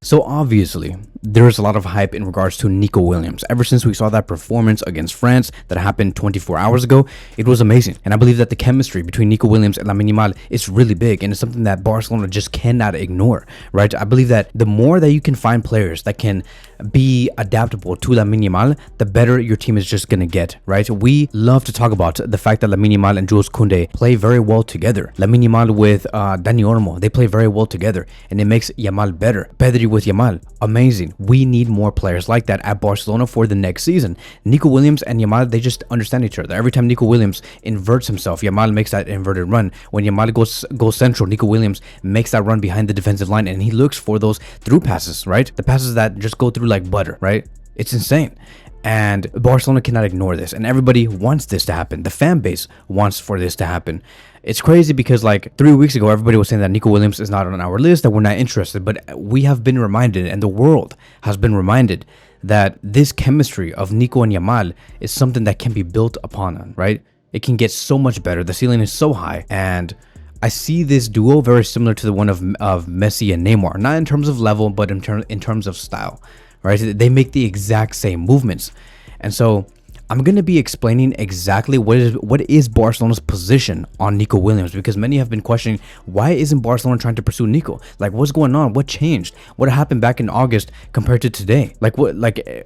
So obviously, there is a lot of hype in regards to Nico Williams. Ever since we saw that performance against France that happened 24 hours ago, it was amazing. And I believe that the chemistry between Nico Williams and Lamine Yamal is really big, and it's something that Barcelona just cannot ignore, right? I believe that the more that you can find players that can be adaptable to Lamine Yamal, the better your team is just gonna get, right? We love to talk about the fact that Lamine Yamal and Jules Koundé play very well together. Lamine Yamal with Dani Olmo, they play very well together, and it makes Yamal better. Pedri with Yamal, amazing. We need more players like that at Barcelona for the next season. Nico Williams and Yamal, they just understand each other. Every time Nico Williams inverts himself, Yamal makes that inverted run. When Yamal goes central, Nico Williams makes that run behind the defensive line, and he looks for those through passes, right? The passes that just go through like butter, right? It's insane. And Barcelona cannot ignore this, and everybody wants this to happen. The fan base wants for this to happen. It's crazy because like 3 weeks ago, everybody was saying that Nico Williams is not on our list, that we're not interested. But we have been reminded, and the world has been reminded, that this chemistry of Nico and Yamal is something that can be built upon, right? It can get so much better. The ceiling is so high, and I see this duo very similar to the one of Messi and Neymar, not in terms of level, but in terms of style, right? They make the exact same movements, and so I'm going to be explaining exactly what is Barcelona's position on Nico Williams, because many have been questioning, why isn't Barcelona trying to pursue Nico? Like, what's going on? What changed? What happened back in August compared to today? Like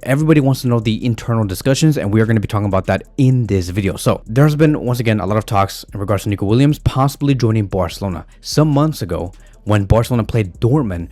everybody wants to know the internal discussions, and we are going to be talking about that in this video. So there's been, once again, a lot of talks in regards to Nico Williams possibly joining Barcelona. Some months ago, when Barcelona played Dortmund,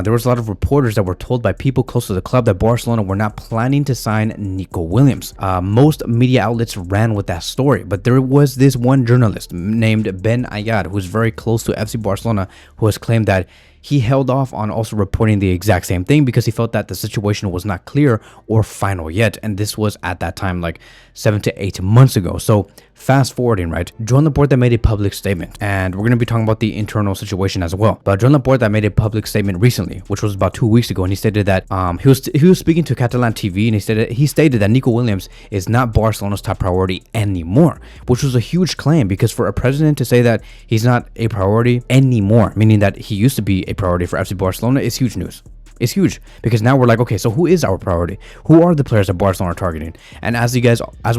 there was a lot of reporters that were told by people close to the club that Barcelona were not planning to sign Nico Williams. Most media outlets ran with that story, but there was this one journalist named Ben Ayad, who's very close to FC Barcelona, who has claimed that he held off on also reporting the exact same thing because he felt that the situation was not clear or final yet. And this was at that time like 7 to 8 months ago. So fast forwarding, right? Joan Laporta made a public statement, and we're going to be talking about the internal situation as well. But Joan Laporta made a public statement recently, which was about 2 weeks ago, and he stated that he was speaking to Catalan TV, and he stated that Nico Williams is not Barcelona's top priority anymore, which was a huge claim, because for a president to say that he's not a priority anymore, meaning that he used to be a priority for FC Barcelona, is huge news. It's huge, because now we're like, okay, so who is our priority? Who are the players that Barcelona are targeting? And as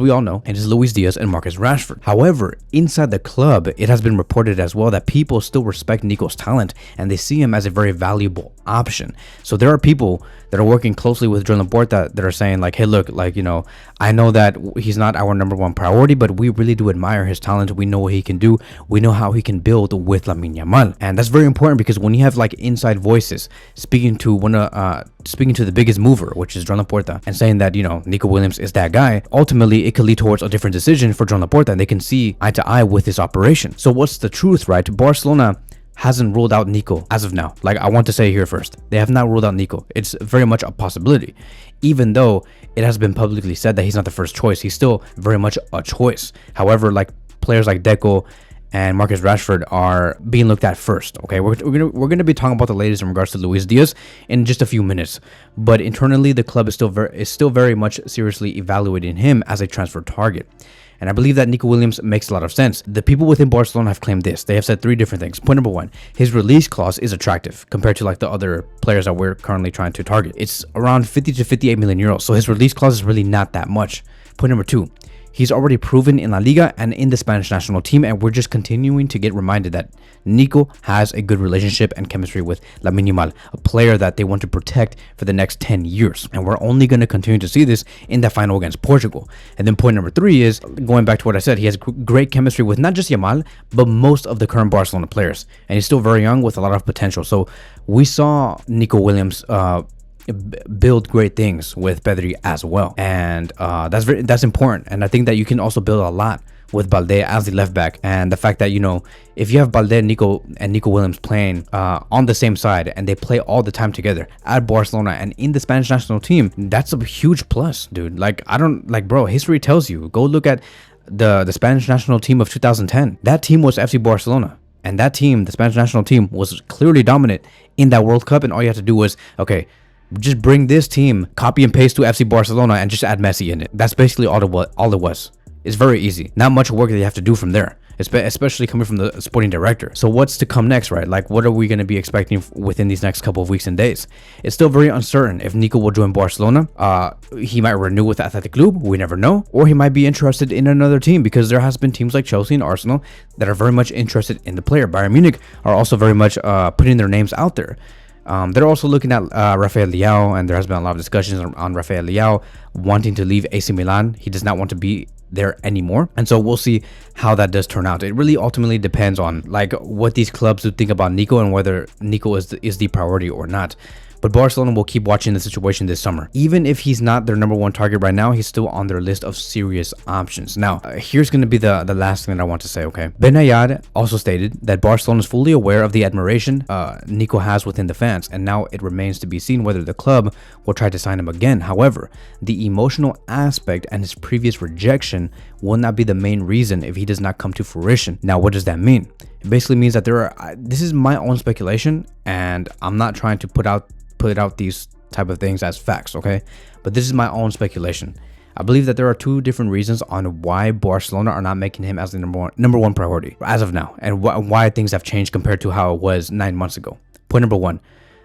we all know, it is Luis Diaz and Marcus Rashford. However, inside the club, it has been reported as well that people still respect Nico's talent, and they see him as a very valuable option. So there are people that are working closely with Joan Laporta that are saying like, hey, look, like, you know, I know that he's not our number one priority, but we really do admire his talent. We know what he can do. We know how he can build with Lamine Yamal. And that's very important, because when you have like inside voices speaking to the biggest mover, which is Joan Laporta, and saying that, you know, Nico Williams is that guy, ultimately it could lead towards a different decision for Joan Laporta, and they can see eye to eye with this operation. So what's the truth, right? Barcelona hasn't ruled out Nico as of now. Like, I want to say here first, they have not ruled out Nico. It's very much a possibility. Even though it has been publicly said that he's not the first choice, he's still very much a choice. However, like players like Deco and Marcus Rashford are being looked at first. Okay, we're gonna be talking about the latest in regards to Luis Diaz in just a few minutes. But internally, the club is still very much seriously evaluating him as a transfer target. And I believe that Nico Williams makes a lot of sense. The people within Barcelona have claimed this. They have said 3 different things. Point number 1, his release clause is attractive compared to like the other players that we're currently trying to target. It's around 50 to 58 million euros. So his release clause is really not that much. Point number 2, he's already proven in La Liga and in the Spanish national team, and we're just continuing to get reminded that Nico has a good relationship and chemistry with Lamine Yamal, a player that they want to protect for the next 10 years. And we're only going to continue to see this in the final against Portugal. And then point number 3 is, going back to what I said, he has great chemistry with not just Yamal, but most of the current Barcelona players. And he's still very young with a lot of potential. So we saw Nico Williams build great things with Pedri as well, and that's important. And I think that you can also build a lot with Balde as the left back, and the fact that, you know, if you have Balde, Nico Williams playing on the same side, and they play all the time together at Barcelona and in the Spanish national team, that's a huge plus, dude. Like, I don't like, bro, history tells you, go look at the Spanish national team of 2010. That team was FC Barcelona. And that team, the Spanish national team, was clearly dominant in that World Cup, and all you have to do was, okay, just bring this team, copy and paste to FC Barcelona, and just add Messi in it. That's basically all it was. It's very easy. Not much work that you have to do from there, especially coming from the sporting director. So what's to come next, right? Like, what are we going to be expecting within these next couple of weeks and days? It's still very uncertain if Nico will join Barcelona. He might renew with Athletic Club, we never know, or he might be interested in another team, because there has been teams like Chelsea and Arsenal that are very much interested in the player. Bayern Munich are also very much putting their names out there. They're also looking at Rafael Leao, and there has been a lot of discussions on Rafael Leao wanting to leave AC Milan. He does not want to be there anymore, and so we'll see how that does turn out. It really ultimately depends on like what these clubs would think about Nico and whether Nico is the priority or not. But Barcelona will keep watching the situation this summer. Even if he's not their number one target right now, he's still on their list of serious options. Now, here's going to be the last thing that I want to say, okay? Benayad also stated that Barcelona is fully aware of the admiration Nico has within the fans, and now it remains to be seen whether the club will try to sign him again. However, the emotional aspect and his previous rejection will not be the main reason if he does not come to fruition. Now, what does that mean? It basically means that this is my own speculation, and I'm not trying to put out these type of things as facts, okay? But this is my own speculation. I believe that there are two different reasons on why Barcelona are not making him as the number one priority as of now, and why things have changed compared to how it was 9 months ago. Point number one,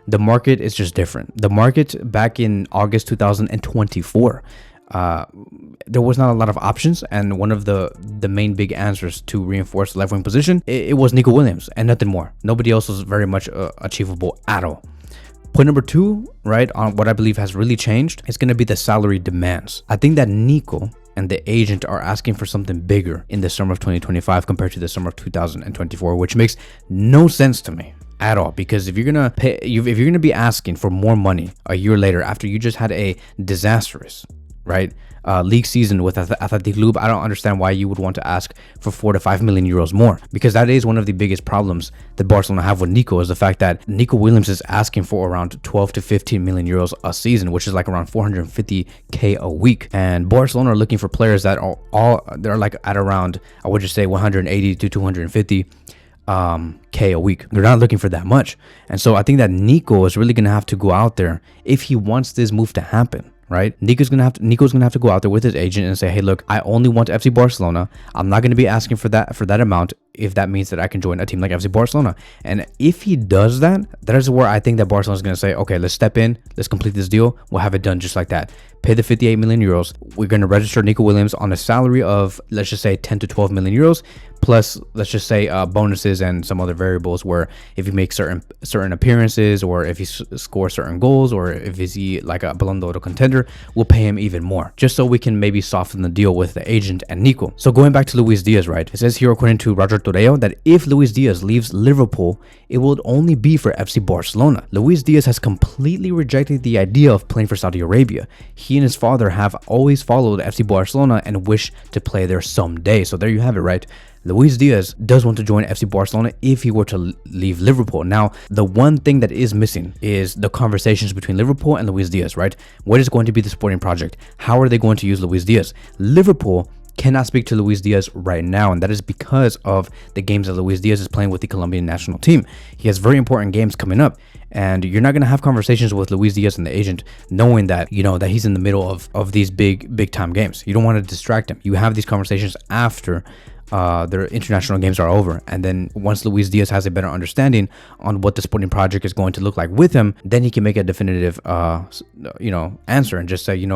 the market is just different. The market back in August 2024, there was not a lot of options, and one of the main big answers to reinforce the left wing position, it was Nico Williams and nothing more. Nobody else was very much achievable at all. Point number two, right, on what I believe has really changed, is going to be the salary demands. I think that Nico and the agent are asking for something bigger in the summer of 2025 compared to the summer of 2024, which makes no sense to me at all. Because if you're gonna be asking for more money a year later after you just had a disastrous, right, league season with Athletic Club, I don't understand why you would want to ask for 4 to 5 million euros more, because that is one of the biggest problems that Barcelona have with Nico, is the fact that Nico Williams is asking for around 12 to 15 million euros a season, which is like around 450k a week, and Barcelona are looking for players that are they're like at around, I would just say 180 to 250 k a week. They're not looking for that much, and so I think that Nico is really gonna have to go out there if he wants this move to happen. Right, Nico's gonna have to go out there with his agent and say, hey, look, I only want FC Barcelona. I'm not gonna be asking for that amount if that means that I can join a team like FC Barcelona. And if he does that, that is where I think that Barcelona is gonna say, okay, let's step in, let's complete this deal, we'll have it done just like that. Pay the 58 million euros. We're gonna register Nico Williams on a salary of, let's just say 10 to 12 million euros, plus let's just say bonuses and some other variables, where if he makes certain appearances, or if he scores certain goals, or if he's like a Ballon d'Or contender, we'll pay him even more, just so we can maybe soften the deal with the agent and Nico. So going back to Luis Diaz, right, it says here according to Roger Torreo that if Luis Diaz leaves Liverpool, it will only be for FC Barcelona. Luis Diaz has completely rejected the idea of playing for Saudi Arabia. He and his father have always followed FC Barcelona and wish to play there someday. So there you have it, right? Luis Diaz does want to join FC Barcelona if he were to leave Liverpool. Now, the one thing that is missing is the conversations between Liverpool and Luis Diaz, right? What is going to be the sporting project? How are they going to use Luis Diaz? Liverpool cannot speak to Luis Diaz right now, and that is because of the games that Luis Diaz is playing with the Colombian national team. He has very important games coming up, and you're not going to have conversations with Luis Diaz and the agent knowing that, you know, that he's in the middle of these big time games. You don't want to distract him. You have these conversations after their international games are over, and then once Luis Diaz has a better understanding on what the sporting project is going to look like with him, then he can make a definitive answer and just say,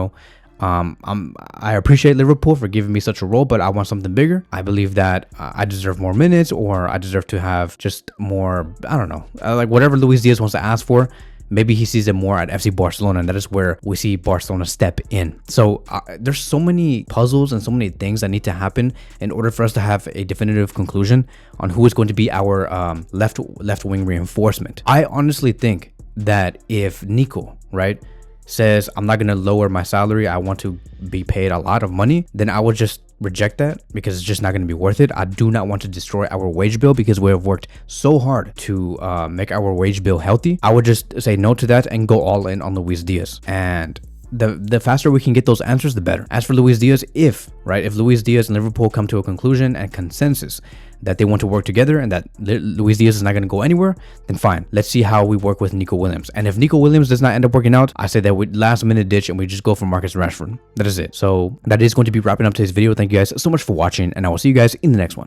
I appreciate Liverpool for giving me such a role, but I want something bigger. I believe that I deserve more minutes, or I deserve to have just more, I don't know, like whatever Luis Diaz wants to ask for. Maybe he sees it more at FC Barcelona, and that is where we see Barcelona step in. So there's so many puzzles and so many things that need to happen in order for us to have a definitive conclusion on who is going to be our left wing reinforcement. I honestly think that if Nico, right, says, I'm not going to lower my salary, I want to be paid a lot of money, then I would just reject that, because it's just not going to be worth it. I do not want to destroy our wage bill, because we have worked so hard to make our wage bill healthy. I would just say no to that and go all in on Luis Diaz. And the faster we can get those answers, the better. As for Luis Diaz, if Luis Diaz and Liverpool come to a conclusion and consensus that they want to work together and that Luis Diaz is not going to go anywhere, then fine. Let's see how we work with Nico Williams. And if Nico Williams does not end up working out, I say that we last minute ditch and we just go for Marcus Rashford. That is it. So that is going to be wrapping up today's video. Thank you guys so much for watching, and I will see you guys in the next one.